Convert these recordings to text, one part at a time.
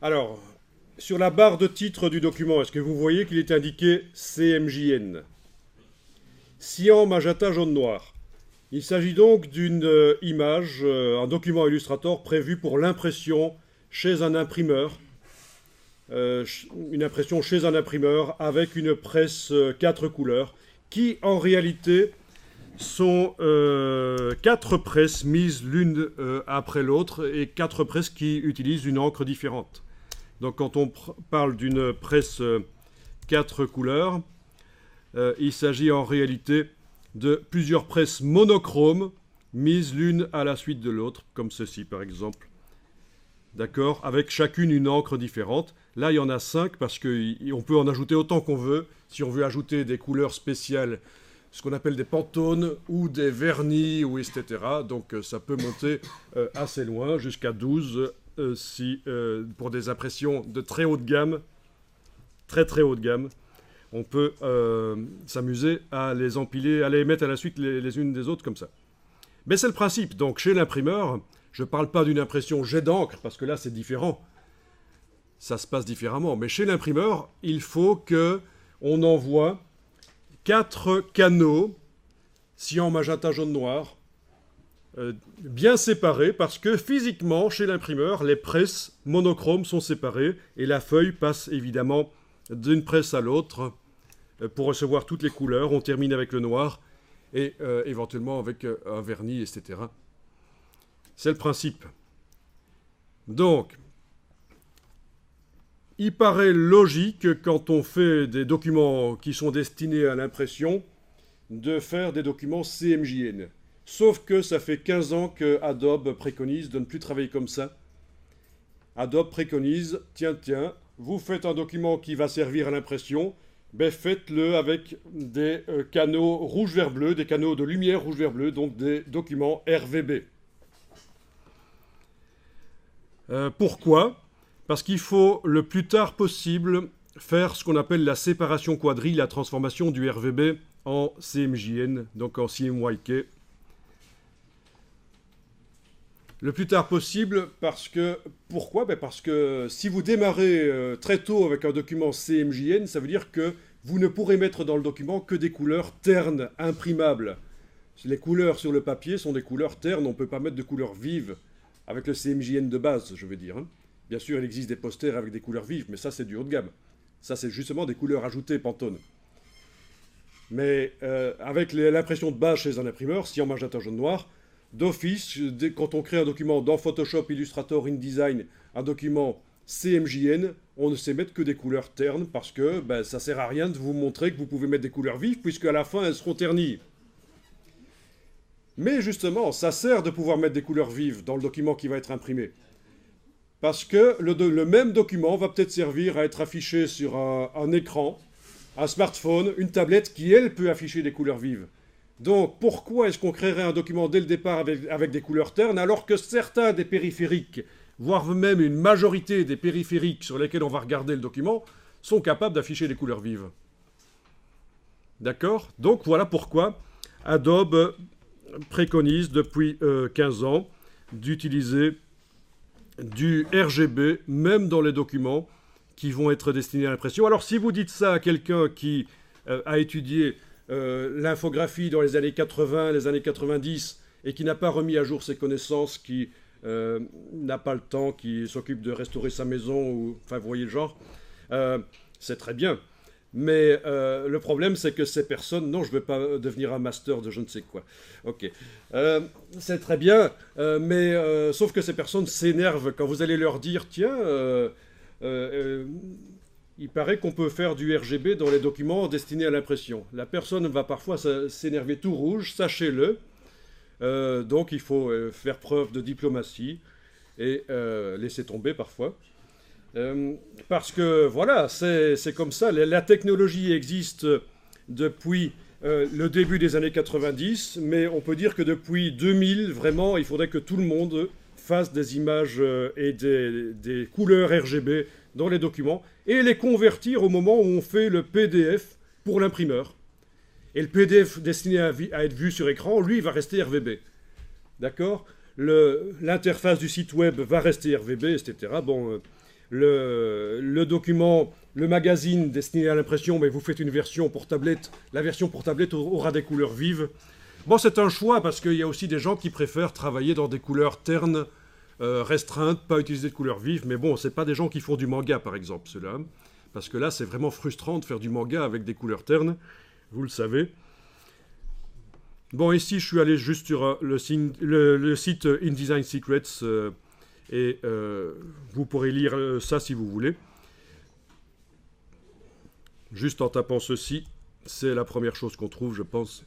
Alors, sur la barre de titre du document, est-ce que vous voyez qu'il est indiqué CMJN? Cyan, magenta, jaune, noir. Il s'agit donc d'une image, un document Illustrator prévu pour l'impression chez un imprimeur. Une impression chez un imprimeur avec une presse 4 couleurs qui, en réalité, sont 4 presses mises l'une après l'autre et 4 presses qui utilisent une encre différente. Donc quand on parle d'une presse 4 couleurs, il s'agit en réalité de plusieurs presses monochromes mises l'une à la suite de l'autre, comme ceci par exemple. D'accord? Avec chacune une encre différente. Là, il y en a 5 parce qu'on peut en ajouter autant qu'on veut. Si on veut ajouter des couleurs spéciales, ce qu'on appelle des pantones ou des vernis, ou etc. Donc ça peut monter assez loin, jusqu'à 12 pour des impressions de très haut de gamme, très très haut de gamme. On peut s'amuser à les empiler, à les mettre à la suite les unes des autres comme ça. Mais c'est le principe. Donc chez l'imprimeur, je ne parle pas d'une impression jet d'encre, parce que là c'est différent. Ça se passe différemment. Mais chez l'imprimeur, il faut qu'on envoie 4 canaux, cyan, magenta, jaune, noir, bien séparés, parce que physiquement, chez l'imprimeur, les presses monochromes sont séparées, et la feuille passe évidemment d'une presse à l'autre pour recevoir toutes les couleurs. On termine avec le noir, et éventuellement avec un vernis, etc. C'est le principe. Donc, il paraît logique, quand on fait des documents qui sont destinés à l'impression, de faire des documents CMJN. Sauf que ça fait 15 ans que Adobe préconise de ne plus travailler comme ça. Adobe préconise, tiens, vous faites un document qui va servir à l'impression, ben faites-le avec des canaux rouge-vert-bleu, des canaux de lumière rouge-vert-bleu, donc des documents RVB. Pourquoi ? Parce qu'il faut le plus tard possible faire ce qu'on appelle la séparation quadrille, la transformation du RVB en CMJN, donc en CMYK. Le plus tard possible, parce que... Pourquoi ? Ben parce que si vous démarrez très tôt avec un document CMJN, ça veut dire que vous ne pourrez mettre dans le document que des couleurs ternes, imprimables. Les couleurs sur le papier sont des couleurs ternes, on ne peut pas mettre de couleurs vives, avec le CMJN de base, je veux dire. Hein. Bien sûr, il existe des posters avec des couleurs vives, mais ça, c'est du haut de gamme. Ça, c'est justement des couleurs ajoutées Pantone. Mais avec l'impression de base chez un imprimeur, cyan, magenta, jaune, noir, d'office, quand on crée un document dans Photoshop, Illustrator, InDesign, un document CMJN, on ne sait mettre que des couleurs ternes, parce que ben, ça ne sert à rien de vous montrer que vous pouvez mettre des couleurs vives, puisque à la fin, elles seront ternies. Mais justement, ça sert de pouvoir mettre des couleurs vives dans le document qui va être imprimé. Parce que le même document va peut-être servir à être affiché sur un écran, un smartphone, une tablette qui, elle, peut afficher des couleurs vives. Donc, pourquoi est-ce qu'on créerait un document dès le départ avec des couleurs ternes, alors que certains des périphériques, voire même une majorité des périphériques sur lesquels on va regarder le document, sont capables d'afficher des couleurs vives? D'accord? Donc, voilà pourquoi Adobe préconise depuis 15 ans d'utiliser du RGB, même dans les documents qui vont être destinés à l'impression. Alors, si vous dites ça à quelqu'un qui a étudié l'infographie dans les années 80, les années 90, et qui n'a pas remis à jour ses connaissances, qui n'a pas le temps, qui s'occupe de restaurer sa maison, ou, enfin, vous voyez le genre, c'est très bien. Mais le problème, c'est que ces personnes... Non, je ne veux pas devenir un master de je ne sais quoi. Ok. C'est très bien, mais sauf que ces personnes s'énervent quand vous allez leur dire, tiens, il paraît qu'on peut faire du RGB dans les documents destinés à l'impression. La personne va parfois s'énerver tout rouge, sachez-le. Donc il faut faire preuve de diplomatie et laisser tomber parfois. Parce que voilà, c'est comme ça. La technologie existe depuis le début des années 90, mais on peut dire que depuis 2000, vraiment, il faudrait que tout le monde fasse des images et des couleurs RGB dans les documents et les convertir au moment où on fait le PDF pour l'imprimeur. Et le PDF destiné à être vu sur écran, lui, il va rester RVB. D'accord ? L'interface du site web va rester RVB, etc. Bon, le document, le magazine destiné à l'impression, mais vous faites une version pour tablette. La version pour tablette aura des couleurs vives. Bon, c'est un choix parce qu'il y a aussi des gens qui préfèrent travailler dans des couleurs ternes, restreintes, pas utiliser de couleurs vives. Mais bon, c'est pas des gens qui font du manga, par exemple, ceux-là. Parce que là, c'est vraiment frustrant de faire du manga avec des couleurs ternes. Vous le savez. Bon, ici, je suis allé juste sur le site InDesign Secrets et vous pourrez lire ça si vous voulez. Juste en tapant ceci, c'est la première chose qu'on trouve, je pense.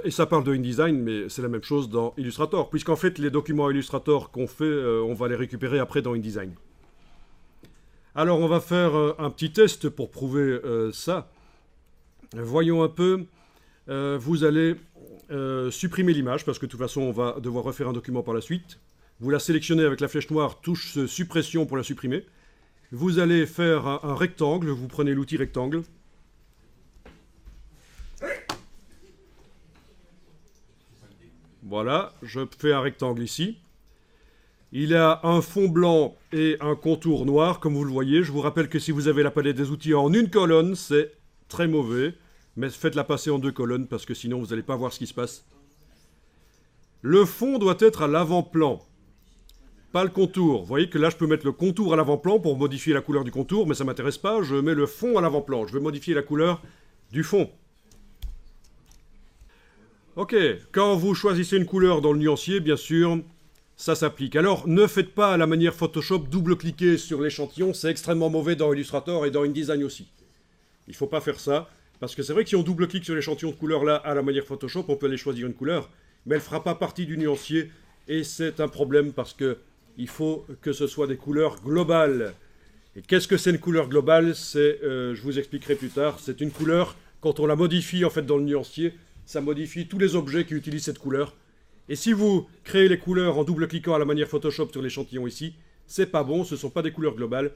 Et ça parle de InDesign, mais c'est la même chose dans Illustrator, puisqu'en fait, les documents Illustrator qu'on fait, on va les récupérer après dans InDesign. Alors, on va faire un petit test pour prouver ça. Voyons un peu. Vous allez supprimer l'image, parce que de toute façon, on va devoir refaire un document par la suite. Vous la sélectionnez avec la flèche noire, touche suppression pour la supprimer. Vous allez faire un rectangle, vous prenez l'outil rectangle. Voilà, je fais un rectangle ici. Il a un fond blanc et un contour noir, comme vous le voyez. Je vous rappelle que si vous avez la palette des outils en une colonne, c'est très mauvais. Mais faites-la passer en deux colonnes, parce que sinon vous n'allez pas voir ce qui se passe. Le fond doit être à l'avant-plan, pas le contour. Vous voyez que là, je peux mettre le contour à l'avant-plan pour modifier la couleur du contour, mais ça ne m'intéresse pas. Je mets le fond à l'avant-plan. Je veux modifier la couleur du fond. Ok, quand vous choisissez une couleur dans le nuancier, bien sûr, ça s'applique. Alors, ne faites pas à la manière Photoshop, double-cliquer sur l'échantillon. C'est extrêmement mauvais dans Illustrator et dans InDesign aussi. Il ne faut pas faire ça. Parce que c'est vrai que si on double-clique sur l'échantillon de couleur là, à la manière Photoshop, on peut aller choisir une couleur, mais elle ne fera pas partie du nuancier, et c'est un problème parce qu'il faut que ce soit des couleurs globales. Et qu'est-ce que c'est une couleur globale? Je vous expliquerai plus tard, c'est une couleur, quand on la modifie en fait dans le nuancier, ça modifie tous les objets qui utilisent cette couleur. Et si vous créez les couleurs en double-cliquant à la manière Photoshop sur l'échantillon ici, c'est pas bon, ce ne sont pas des couleurs globales.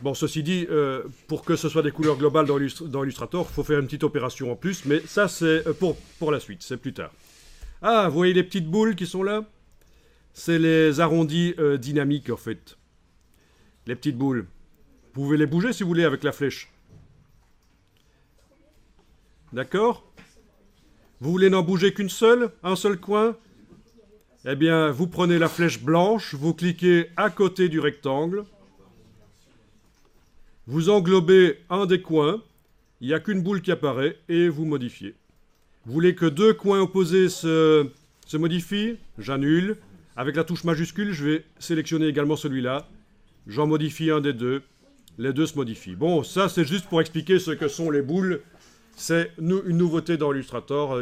Bon, ceci dit, pour que ce soit des couleurs globales dans Illustrator, il faut faire une petite opération en plus, mais ça, c'est pour la suite, c'est plus tard. Ah, vous voyez les petites boules qui sont là? C'est les arrondis dynamiques, en fait. Les petites boules. Vous pouvez les bouger, si vous voulez, avec la flèche. D'accord? Vous voulez n'en bouger qu'une seule? Un seul coin? Eh bien, vous prenez la flèche blanche, vous cliquez à côté du rectangle. Vous englobez un des coins, il n'y a qu'une boule qui apparaît, et vous modifiez. Vous voulez que deux coins opposés se modifient? J'annule. Avec la touche majuscule, je vais sélectionner également celui-là. J'en modifie un des deux. Les deux se modifient. Bon, ça c'est juste pour expliquer ce que sont les boules. C'est une nouveauté dans Illustrator.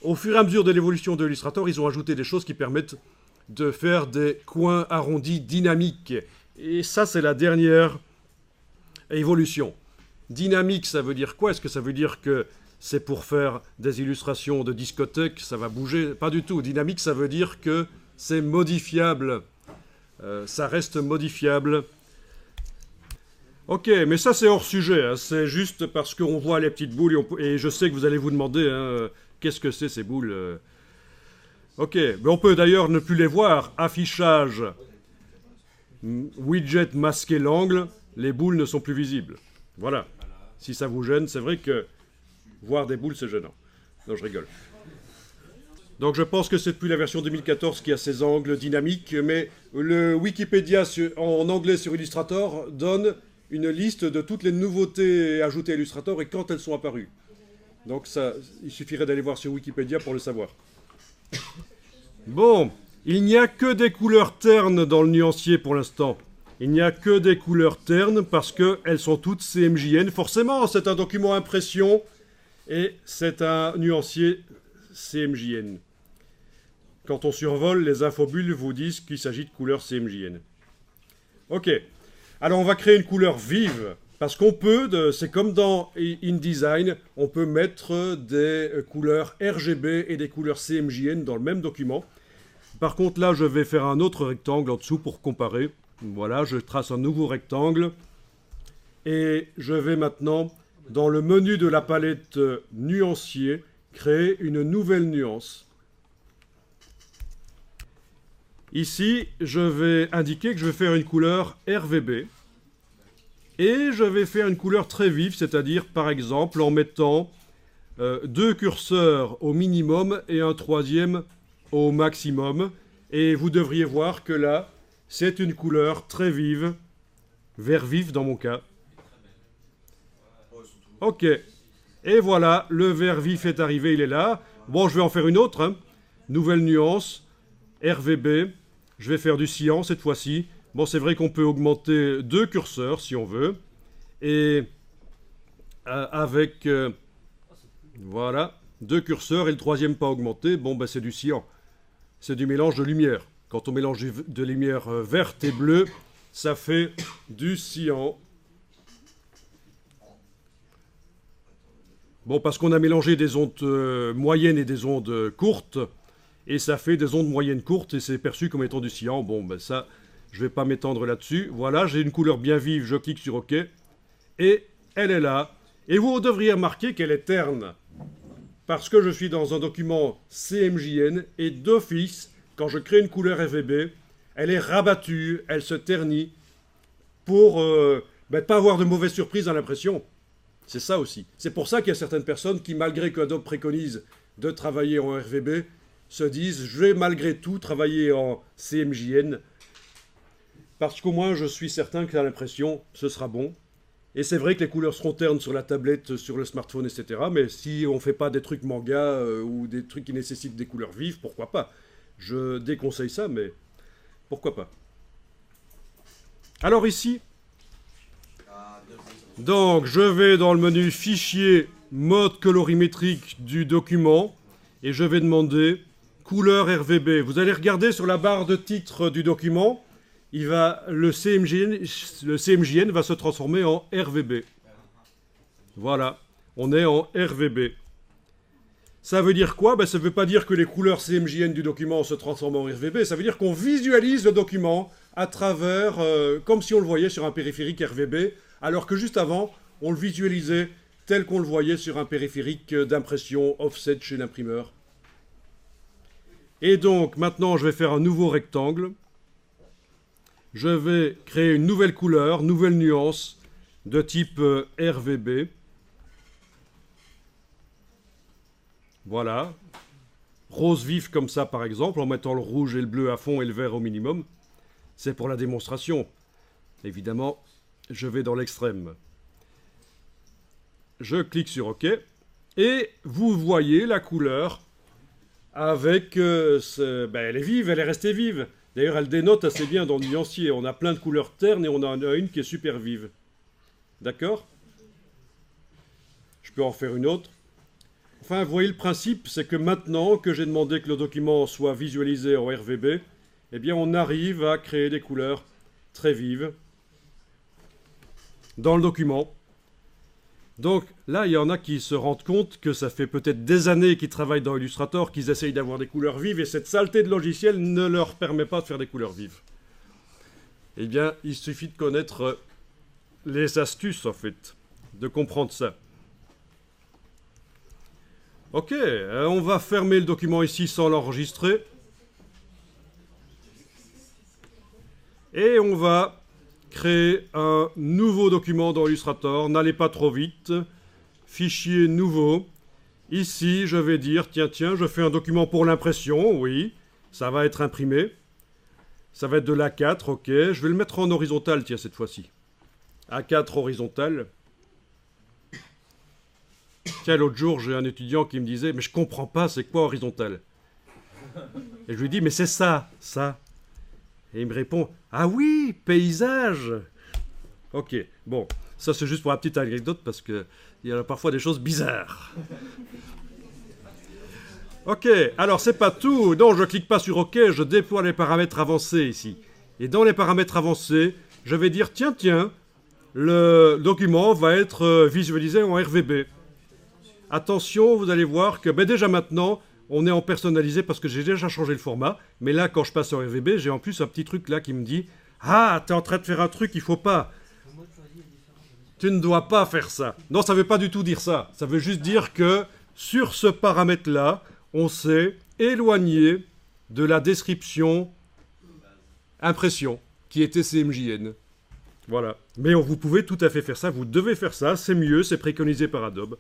Au fur et à mesure de l'évolution de Illustrator, ils ont ajouté des choses qui permettent de faire des coins arrondis dynamiques. Et ça, c'est la dernière évolution. Dynamique, ça veut dire quoi? Est-ce que ça veut dire que c'est pour faire des illustrations de discothèque, ça va bouger? Pas du tout. Dynamique, ça veut dire que c'est modifiable. Ça reste modifiable. Ok, mais ça c'est hors sujet. Hein. C'est juste parce qu'on voit les petites boules et je sais que vous allez vous demander qu'est-ce que c'est ces boules. Ok, mais on peut d'ailleurs ne plus les voir. Affichage, widget masquer l'angle. Les boules ne sont plus visibles. Voilà. Si ça vous gêne, c'est vrai que voir des boules, c'est gênant. Non, je rigole. Donc je pense que c'est depuis la version 2014 qui a ces angles dynamiques, mais le Wikipédia en anglais sur Illustrator donne une liste de toutes les nouveautés ajoutées à Illustrator et quand elles sont apparues. Donc ça, il suffirait d'aller voir sur Wikipédia pour le savoir. Bon, il n'y a que des couleurs ternes dans le nuancier pour l'instant. Il n'y a que des couleurs ternes parce qu'elles sont toutes CMJN. Forcément, c'est un document impression et c'est un nuancier CMJN. Quand on survole, les infobules vous disent qu'il s'agit de couleurs CMJN. Ok. Alors, on va créer une couleur vive. Parce qu'on peut, c'est comme dans InDesign, on peut mettre des couleurs RGB et des couleurs CMJN dans le même document. Par contre, là, je vais faire un autre rectangle en dessous pour comparer. Voilà, je trace un nouveau rectangle. Et je vais maintenant, dans le menu de la palette nuancier, créer une nouvelle nuance. Ici, je vais indiquer que je vais faire une couleur RVB. Et je vais faire une couleur très vive, c'est-à-dire, par exemple, en mettant 2 curseurs au minimum et un troisième au maximum. Et vous devriez voir que là, c'est une couleur très vive, vert vif dans mon cas. Ok. Et voilà, le vert vif est arrivé, il est là. Bon, je vais en faire une autre. Hein. Nouvelle nuance, RVB. Je vais faire du cyan cette fois-ci. Bon, c'est vrai qu'on peut augmenter 2 curseurs si on veut. Et avec... voilà, 2 curseurs et le troisième pas augmenté. Bon, ben, c'est du cyan. C'est du mélange de lumière. Quand on mélange de lumière verte et bleue, ça fait du cyan. Bon, parce qu'on a mélangé des ondes moyennes et des ondes courtes, et ça fait des ondes moyennes courtes, et c'est perçu comme étant du cyan. Bon, ben ça, je ne vais pas m'étendre là-dessus. Voilà, j'ai une couleur bien vive, je clique sur OK, et elle est là. Et vous devriez remarquer qu'elle est terne, parce que je suis dans un document CMJN, et d'office, quand je crée une couleur RVB, elle est rabattue, elle se ternit, pour ne pas avoir de mauvaises surprises dans l'impression. C'est ça aussi. C'est pour ça qu'il y a certaines personnes qui, malgré qu'Adobe préconise de travailler en RVB, se disent « je vais malgré tout travailler en CMJN » parce qu'au moins je suis certain que l'impression, ce sera bon. Et c'est vrai que les couleurs seront ternes sur la tablette, sur le smartphone, etc. Mais si on ne fait pas des trucs manga ou des trucs qui nécessitent des couleurs vives, pourquoi pas? Je déconseille ça, mais pourquoi pas? Alors ici... Donc, je vais dans le menu Fichier, mode colorimétrique du document, et je vais demander couleur RVB. Vous allez regarder sur la barre de titre du document, le CMJN va se transformer en RVB. Voilà, on est en RVB. Ça veut dire quoi? Ça ne veut pas dire que les couleurs CMJN du document se transforment en RVB, ça veut dire qu'on visualise le document à travers, comme si on le voyait sur un périphérique RVB, alors que juste avant, on le visualisait tel qu'on le voyait sur un périphérique d'impression offset chez l'imprimeur. Et donc, maintenant, je vais faire un nouveau rectangle. Je vais créer une nouvelle couleur, nouvelle nuance de type RVB. Voilà. Rose vif comme ça, par exemple, en mettant le rouge et le bleu à fond et le vert au minimum. C'est pour la démonstration. Évidemment, je vais dans l'extrême. Je clique sur OK. Et vous voyez la couleur avec... elle est vive, elle est restée vive. D'ailleurs, elle dénote assez bien dans le nuancier. On a plein de couleurs ternes et on en a une qui est super vive. D'accord? Je peux en faire une autre. Enfin, vous voyez le principe, c'est que maintenant que j'ai demandé que le document soit visualisé en RVB, eh bien, on arrive à créer des couleurs très vives dans le document. Donc là, il y en a qui se rendent compte que ça fait peut-être des années qu'ils travaillent dans Illustrator, qu'ils essayent d'avoir des couleurs vives, et cette saleté de logiciel ne leur permet pas de faire des couleurs vives. Eh bien, il suffit de connaître les astuces, en fait, de comprendre ça. Ok, on va fermer le document ici sans l'enregistrer. Et on va créer un nouveau document dans Illustrator. N'allez pas trop vite. Fichier nouveau. Ici, je vais dire, tiens, je fais un document pour l'impression. Oui, ça va être imprimé. Ça va être de l'A4, ok. Je vais le mettre en horizontal, tiens, cette fois-ci. A4 horizontal. Tiens, l'autre jour, j'ai un étudiant qui me disait « Mais je comprends pas, c'est quoi horizontal ?» Et je lui dis « Mais c'est ça, ça. » Et il me répond « Ah oui, paysage !» Ok, bon, ça c'est juste pour la petite anecdote parce qu'il y a parfois des choses bizarres. Ok, alors c'est pas tout. Non, je clique pas sur OK, je déploie les paramètres avancés ici. Et dans les paramètres avancés, je vais dire « Tiens, le document va être visualisé en RVB. » Attention, vous allez voir que déjà maintenant, on est en personnalisé parce que j'ai déjà changé le format. Mais là, quand je passe en RVB, j'ai en plus un petit truc là qui me dit « Ah, t'es en train de faire un truc, il faut pas. Tu ne dois pas faire ça. » Non, ça ne veut pas du tout dire ça. Ça veut juste dire que sur ce paramètre-là, on s'est éloigné de la description impression qui était CMJN. Voilà. Mais vous pouvez tout à fait faire ça, vous devez faire ça, c'est mieux, c'est préconisé par Adobe.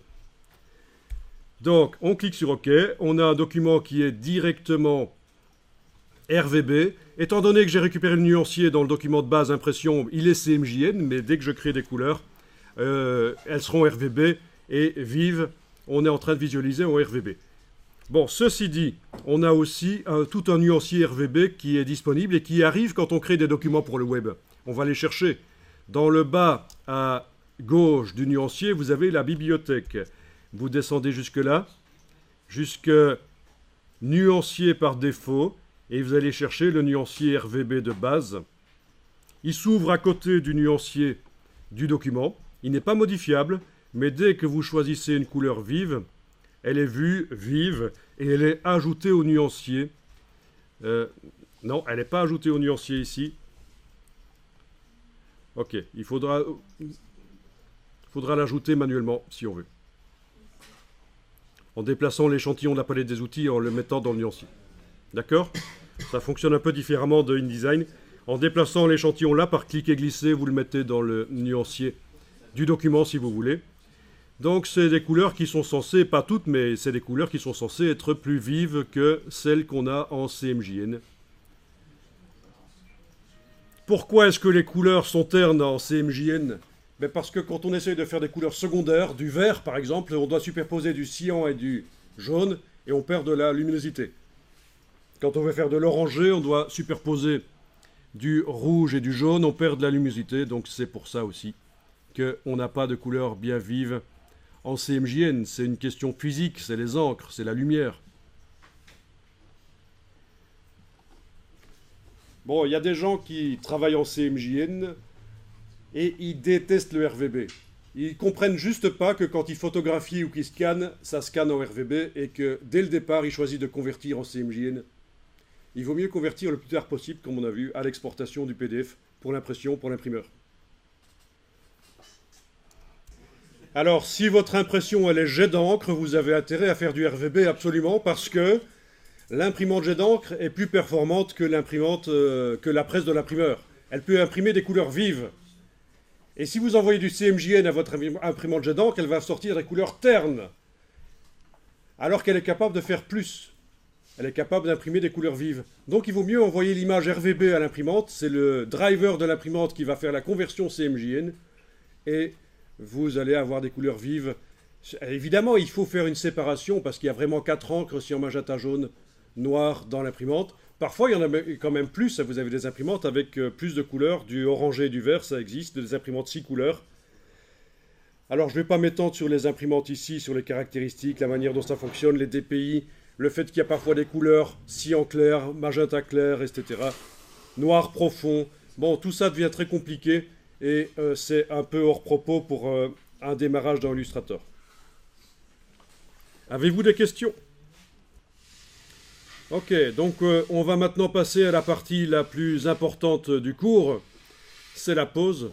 Donc, on clique sur OK, on a un document qui est directement RVB. Étant donné que j'ai récupéré le nuancier dans le document de base impression, il est CMJN, mais dès que je crée des couleurs, elles seront RVB et vives. On est en train de visualiser en RVB. Bon, ceci dit, on a aussi tout un nuancier RVB qui est disponible et qui arrive quand on crée des documents pour le web. On va les chercher. Dans le bas à gauche du nuancier, vous avez la bibliothèque. Vous descendez jusque-là, jusque nuancier par défaut, et vous allez chercher le nuancier RVB de base. Il s'ouvre à côté du nuancier du document. Il n'est pas modifiable, mais dès que vous choisissez une couleur vive, elle est vue vive et elle est ajoutée au nuancier. Non, elle n'est pas ajoutée au nuancier ici. Ok, il faudra l'ajouter manuellement si on veut. En déplaçant l'échantillon de la palette des outils et en le mettant dans le nuancier. D'accord? Ça fonctionne un peu différemment de InDesign. En déplaçant l'échantillon là, par clic et glisser, vous le mettez dans le nuancier du document si vous voulez. Donc c'est des couleurs qui sont censées, pas toutes, mais c'est des couleurs qui sont censées être plus vives que celles qu'on a en CMJN. Pourquoi est-ce que les couleurs sont ternes en CMJN? Ben parce que quand on essaye de faire des couleurs secondaires, du vert par exemple, on doit superposer du cyan et du jaune, et on perd de la luminosité. Quand on veut faire de l'orangé, on doit superposer du rouge et du jaune, on perd de la luminosité, donc c'est pour ça aussi qu'on n'a pas de couleurs bien vives en CMJN. C'est une question physique, c'est les encres, c'est la lumière. Bon, il y a des gens qui travaillent en CMJN et ils détestent le RVB. Ils comprennent juste pas que quand ils photographient ou qu'ils scannent, ça scanne en RVB et que dès le départ, ils choisissent de convertir en CMJN. Il vaut mieux convertir le plus tard possible, comme on a vu, à l'exportation du PDF pour l'impression, pour l'imprimeur. Alors, si votre impression elle est jet d'encre, vous avez intérêt à faire du RVB absolument parce que l'imprimante jet d'encre est plus performante que l'imprimante, que la presse de l'imprimeur. Elle peut imprimer des couleurs vives. Et si vous envoyez du CMJN à votre imprimante jet d'encre, elle va sortir des couleurs ternes. Alors qu'elle est capable de faire plus. Elle est capable d'imprimer des couleurs vives. Donc il vaut mieux envoyer l'image RVB à l'imprimante. C'est le driver de l'imprimante qui va faire la conversion CMJN. Et vous allez avoir des couleurs vives. Évidemment, il faut faire une séparation parce qu'il y a vraiment 4 encres cyan, magenta, jaune, noir dans l'imprimante. Parfois, il y en a quand même plus. Vous avez des imprimantes avec plus de couleurs. Du orangé et du vert, ça existe. Des imprimantes 6 couleurs. Alors, je ne vais pas m'étendre sur les imprimantes ici, sur les caractéristiques, la manière dont ça fonctionne, les DPI, le fait qu'il y a parfois des couleurs cyan clair, magenta clair, etc. Noir profond. Bon, tout ça devient très compliqué et c'est un peu hors propos pour un démarrage dans Illustrator. Avez-vous des questions? Ok, donc on va maintenant passer à la partie la plus importante du cours, c'est la pause.